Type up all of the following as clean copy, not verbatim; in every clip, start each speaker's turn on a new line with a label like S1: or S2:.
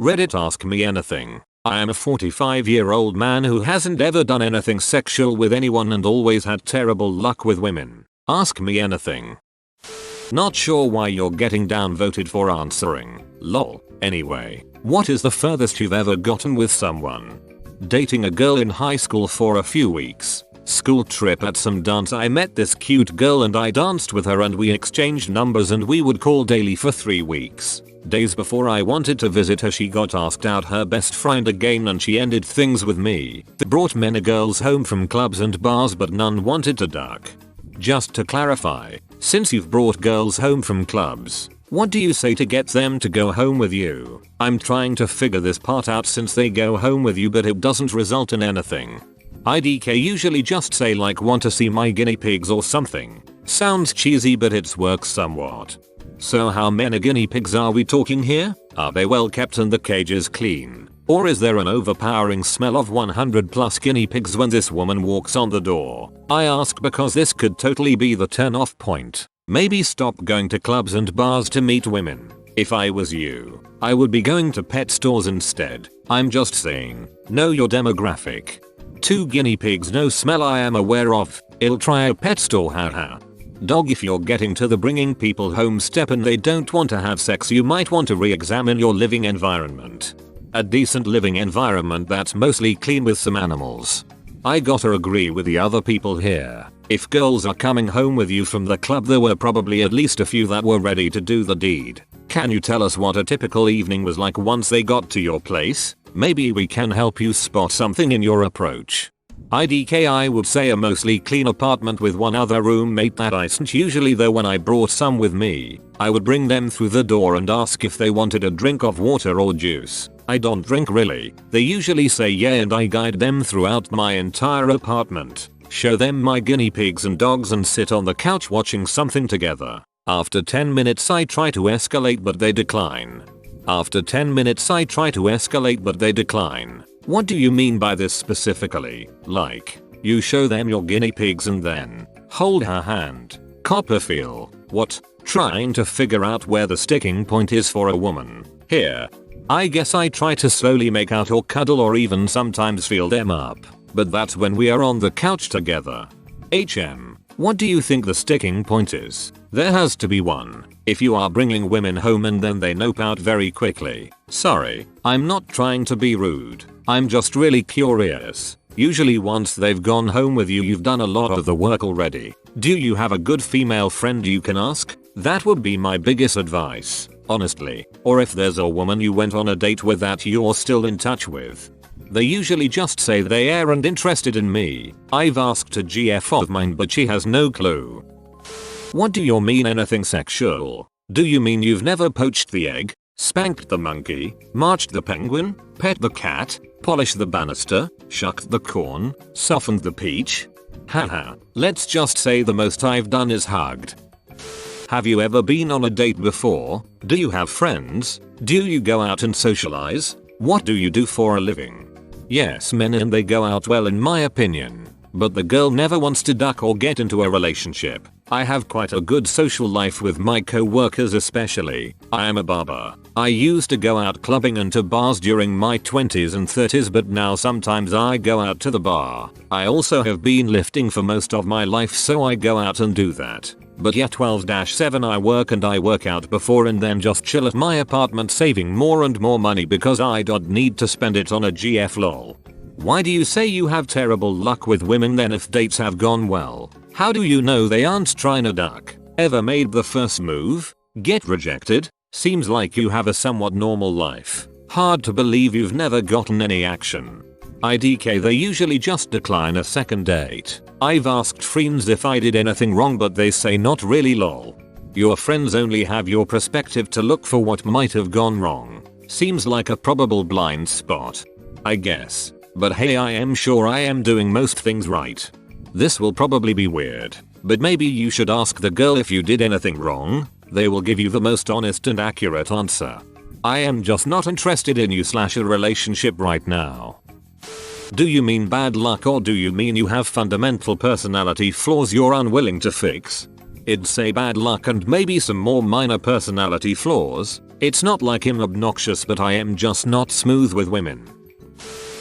S1: Reddit ask me anything. I am a 45-year-old man who hasn't ever done anything sexual with anyone and always had terrible luck with women. Ask me anything. Not sure why you're getting downvoted for answering. Lol. Anyway, what is the furthest you've ever gotten with someone? Dating a girl in high school for a few weeks. School trip at some dance. I met this cute girl and I danced with her and we exchanged numbers and we would call daily for 3 weeks. Days before I wanted to visit her she got asked out her best friend again and she ended things with me. They brought many girls home from clubs and bars but none wanted to duck. Just to clarify, since you've brought girls home from clubs, what do you say to get them to go home with you? I'm trying to figure this part out since they go home with you but it doesn't result in anything. IDK usually just say like want to see my guinea pigs or something. Sounds cheesy but it works somewhat. So how many guinea pigs are we talking here? Are they well kept and the cages clean? Or is there an overpowering smell of 100 plus guinea pigs when this woman walks on the door? I ask because this could totally be the turn off point. Maybe stop going to clubs and bars to meet women. If I was you, I would be going to pet stores instead. I'm just saying, know your demographic. 2 guinea pigs no smell I am aware of. I'll try a pet store haha. Dog, if you're getting to the bringing people home step and they don't want to have sex you might want to re-examine your living environment. A decent living environment that's mostly clean with some animals. I gotta agree with the other people here. If girls are coming home with you from the club there were probably at least a few that were ready to do the deed. Can you tell us what a typical evening was like once they got to your place? Maybe we can help you spot something in your approach. IDK I would say a mostly clean apartment with one other roommate that isn't usually there. When I brought some with me, I would bring them through the door and ask if they wanted a drink of water or juice. I don't drink really. They usually say yeah and I guide them throughout my entire apartment. Show them my guinea pigs and dogs and sit on the couch watching something together. After 10 minutes I try to escalate but they decline. After 10 minutes I try to escalate but they decline. What do you mean by this specifically? Like, you show them your guinea pigs and then hold her hand. Copperfield. What? Trying to figure out where the sticking point is for a woman. Here. I guess I try to slowly make out or cuddle or even sometimes feel them up. But that's when we are on the couch together. What do you think the sticking point is? There has to be one. If you are bringing women home and then they nope out very quickly. Sorry, I'm not trying to be rude. I'm just really curious. Usually once they've gone home with you you've done a lot of the work already. Do you have a good female friend you can ask? That would be my biggest advice, honestly. Or if there's a woman you went on a date with that you're still in touch with. They usually just say they aren't interested in me. I've asked a GF of mine but she has no clue. What do you mean anything sexual? Do you mean you've never poached the egg, spanked the monkey, marched the penguin, pet the cat, polished the banister, shucked the corn, softened the peach? Haha, let's just say the most I've done is hugged. Have you ever been on a date before? Do you have friends? Do you go out and socialize? What do you do for a living? Yes, men and they go out well in my opinion. But the girl never wants to duck or get into a relationship. I have quite a good social life with my co-workers especially. I am a barber. I used to go out clubbing and to bars during my 20s and 30s but now sometimes I go out to the bar. I also have been lifting for most of my life so I go out and do that. But yeah 12-7 I work and I work out before and then just chill at my apartment saving more and more money because I don't need to spend it on a GF lol. Why do you say you have terrible luck with women then if dates have gone well? How do you know they aren't trying to duck? Ever made the first move? Get rejected? Seems like you have a somewhat normal life. Hard to believe you've never gotten any action. IDK they usually just decline a second date. I've asked friends if I did anything wrong but they say not really lol. Your friends only have your perspective to look for what might have gone wrong. Seems like a probable blind spot. I guess. But hey I am sure I am doing most things right. This will probably be weird, but maybe you should ask the girl if you did anything wrong. They will give you the most honest and accurate answer. I am just not interested in you / a relationship right now. Do you mean bad luck or do you mean you have fundamental personality flaws you're unwilling to fix? I'd say bad luck and maybe some more minor personality flaws. It's not like I'm obnoxious, but I am just not smooth with women.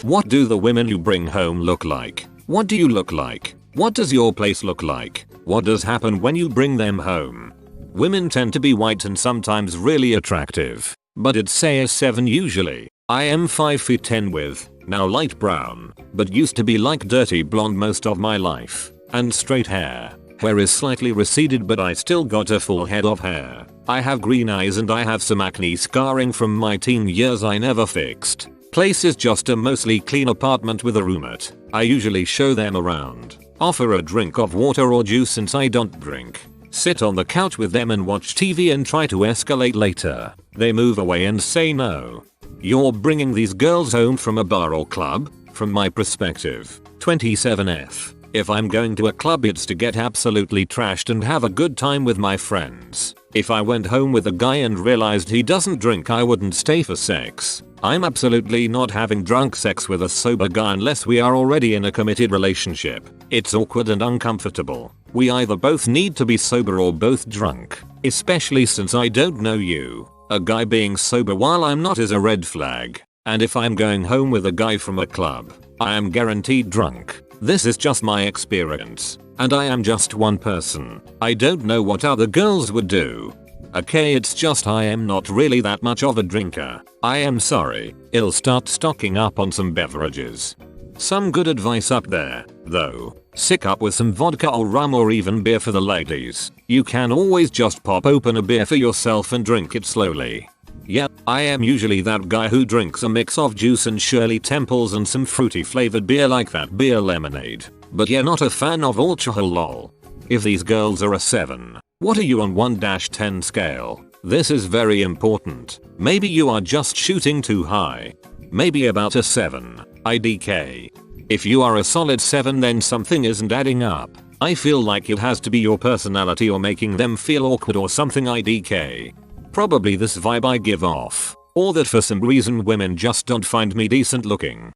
S1: What do the women you bring home look like? What do you look like? What does your place look like? What does happen when you bring them home? Women tend to be white and sometimes really attractive, but it's say a 7 usually. I am 5'10" with, now light brown, but used to be like dirty blonde most of my life, and straight hair. Hair is slightly receded but I still got a full head of hair. I have green eyes and I have some acne scarring from my teen years I never fixed. Place is just a mostly clean apartment with a roommate. I usually show them around, offer a drink of water or juice since I don't drink, sit on the couch with them and watch TV and try to escalate later. They move away and say no. You're bringing these girls home from a bar or club? From my perspective, 27F. If I'm going to a club it's to get absolutely trashed and have a good time with my friends. If I went home with a guy and realized he doesn't drink I wouldn't stay for sex. I'm absolutely not having drunk sex with a sober guy unless we are already in a committed relationship. It's awkward and uncomfortable. We either both need to be sober or both drunk. Especially since I don't know you. A guy being sober while I'm not is a red flag. And if I'm going home with a guy from a club, I am guaranteed drunk. This is just my experience. And I am just one person. I don't know what other girls would do. Okay, it's just I am not really that much of a drinker. I am sorry. I'll start stocking up on some beverages. Some good advice up there, though. Sick up with some vodka or rum or even beer for the ladies. You can always just pop open a beer for yourself and drink it slowly. Yep, I am usually that guy who drinks a mix of juice and Shirley Temples and some fruity flavored beer like that beer lemonade. But yeah, not a fan of alcohol lol. If these girls are a 7, what are you on 1-10 scale? This is very important. Maybe you are just shooting too high. Maybe about a 7. IDK. If you are a solid 7 then something isn't adding up. I feel like it has to be your personality or making them feel awkward or something IDK. Probably this vibe I give off. Or that for some reason women just don't find me decent looking.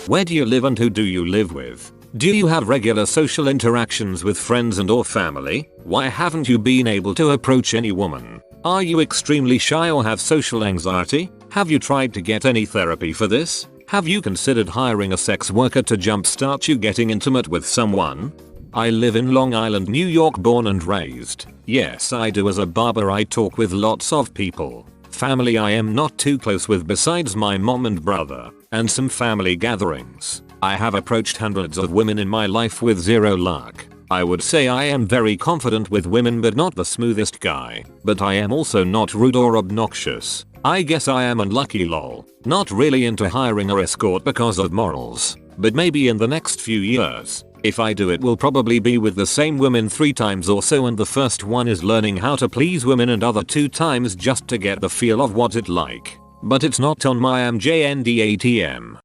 S1: Where do you live and who do you live with? Do you have regular social interactions with friends and or family? Why haven't you been able to approach any woman? Are you extremely shy or have social anxiety? Have you tried to get any therapy for this? Have you considered hiring a sex worker to jumpstart you getting intimate with someone? I live in Long Island, New York, born and raised. Yes, I do. As a barber I talk with lots of people. Family I am not too close with besides my mom and brother, and some family gatherings. I have approached hundreds of women in my life with zero luck. I would say I am very confident with women but not the smoothest guy. But I am also not rude or obnoxious. I guess I am unlucky lol. Not really into hiring a escort because of morals. But maybe in the next few years. If I do it will probably be with the same women 3 times or so, and the first one is learning how to please women and other 2 times just to get the feel of what it like. But it's not on my MJNDATM.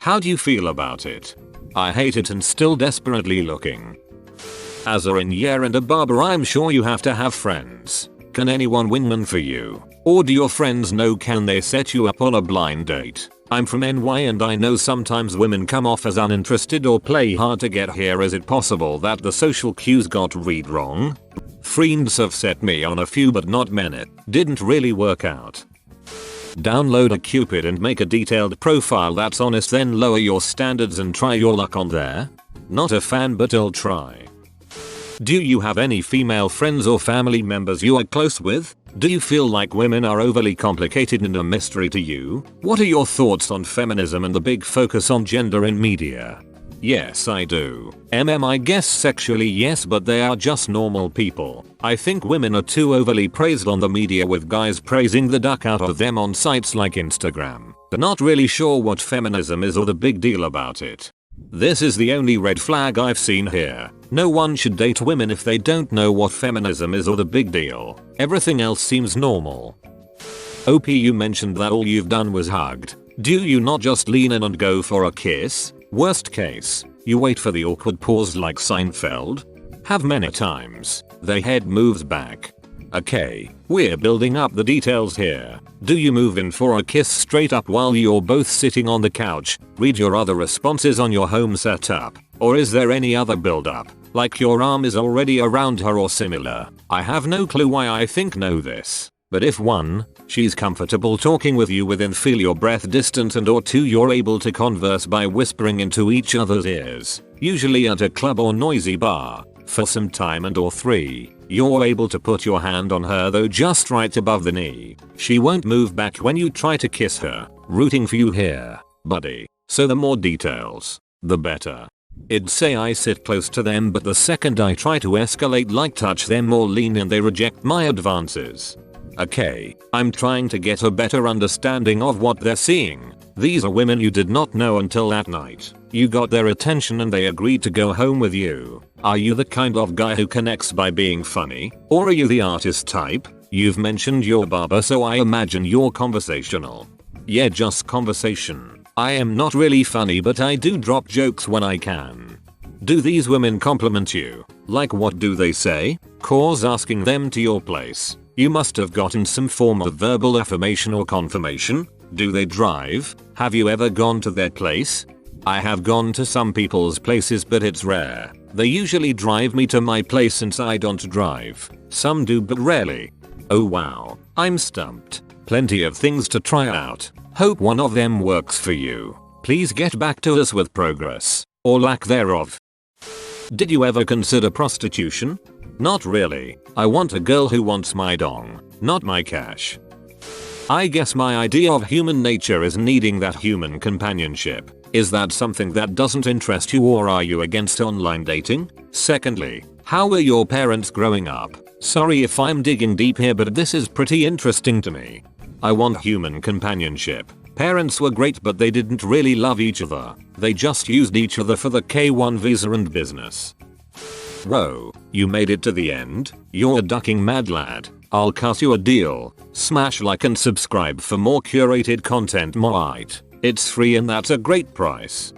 S1: How do you feel about it? I hate it and still desperately looking. As a year and a barber I'm sure you have to have friends. Can anyone wingman for you? Or do your friends know, can they set you up on a blind date? I'm from NY and I know sometimes women come off as uninterested or play hard to get here. Is it possible that the social cues got read wrong? Friends have set me on a few but not many. Didn't really work out. Download a Cupid and make a detailed profile that's honest, then lower your standards and try your luck on there. Not a fan but I'll try. Do you have any female friends or family members you are close with? Do you feel like women are overly complicated and a mystery to you? What are your thoughts on feminism and the big focus on gender in media? Yes, I do. I guess sexually yes, but they are just normal people. I think women are too overly praised on the media, with guys praising the duck out of them on sites like Instagram. Not really sure what feminism is or the big deal about it. This is the only red flag I've seen here. No one should date women if they don't know what feminism is or the big deal. Everything else seems normal. OP, you mentioned that all you've done was hugged. Do you not just lean in and go for a kiss? Worst case, you wait for the awkward pause like Seinfeld? Have many times. The head moves back. Okay, we're building up the details here. Do you move in for a kiss straight up while you're both sitting on the couch? Read your other responses on your home setup. Or is there any other build up? Like your arm is already around her or similar? I have no clue why I think know this. But if 1, she's comfortable talking with you within feel your breath distance, and or 2, you're able to converse by whispering into each other's ears, usually at a club or noisy bar, for some time, and or 3, you're able to put your hand on her though just right above the knee. She won't move back when you try to kiss her. Rooting for you here, buddy. So the more details, the better. It'd say I sit close to them, but the second I try to escalate like touch them or lean in, they reject my advances. Okay, I'm trying to get a better understanding of what they're seeing. These are women you did not know until that night. You got their attention and they agreed to go home with you. Are you the kind of guy who connects by being funny? Or are you the artist type? You've mentioned your barber, so I imagine you're conversational. Yeah, just conversation. I am not really funny, but I do drop jokes when I can. Do these women compliment you? Like, what do they say? Cause asking them to your place. You must have gotten some form of verbal affirmation or confirmation. Do they drive? Have you ever gone to their place? I have gone to some people's places, but it's rare. They usually drive me to my place since I don't drive. Some do, but rarely. Oh wow, I'm stumped. Plenty of things to try out. Hope one of them works for you. Please get back to us with progress, or lack thereof. Did you ever consider prostitution? Not really. I want a girl who wants my dong, not my cash. I guess my idea of human nature is needing that human companionship. Is that something that doesn't interest you, or are you against online dating? Secondly, how were your parents growing up? Sorry if I'm digging deep here, but this is pretty interesting to me. I want human companionship. Parents were great, but they didn't really love each other. They just used each other for the K1 visa and business. Whoa, you made it to the end? You're a ducking mad lad. I'll cut you a deal. Smash like and subscribe for more curated content. It's free and that's a great price.